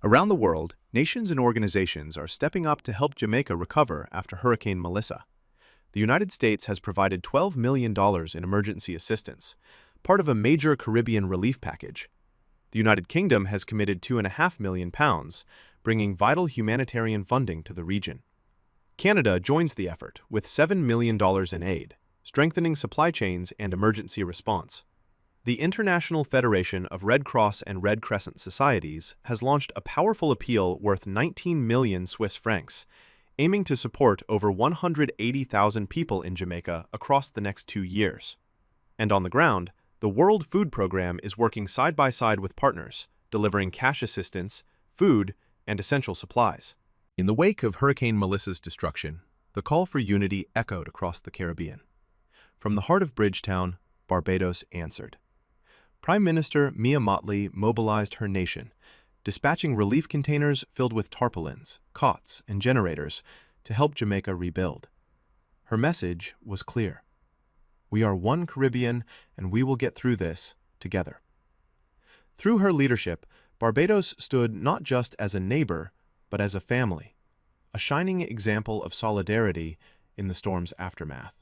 Around the world, nations and organizations are stepping up to help Jamaica recover after Hurricane Melissa. The United States has provided $12 million in emergency assistance, part of a major Caribbean relief package. The United Kingdom has committed £2.5 million, bringing vital humanitarian funding to the region. Canada joins the effort with $7 million in aid, strengthening supply chains and emergency response. The International Federation of Red Cross and Red Crescent Societies has launched a powerful appeal worth 19 million Swiss francs, aiming to support over 180,000 people in Jamaica across the next 2 years. And on the ground, the World Food Programme is working side by side with partners, delivering cash assistance, food, and essential supplies. In the wake of Hurricane Melissa's destruction, the call for unity echoed across the Caribbean. From the heart of Bridgetown, Barbados answered. Prime Minister Mia Mottley mobilized her nation, dispatching relief containers filled with tarpaulins, cots, and generators to help Jamaica rebuild. Her message was clear. We are one Caribbean, and we will get through this together. Through her leadership, Barbados stood not just as a neighbor, but as a family, a shining example of solidarity in the storm's aftermath.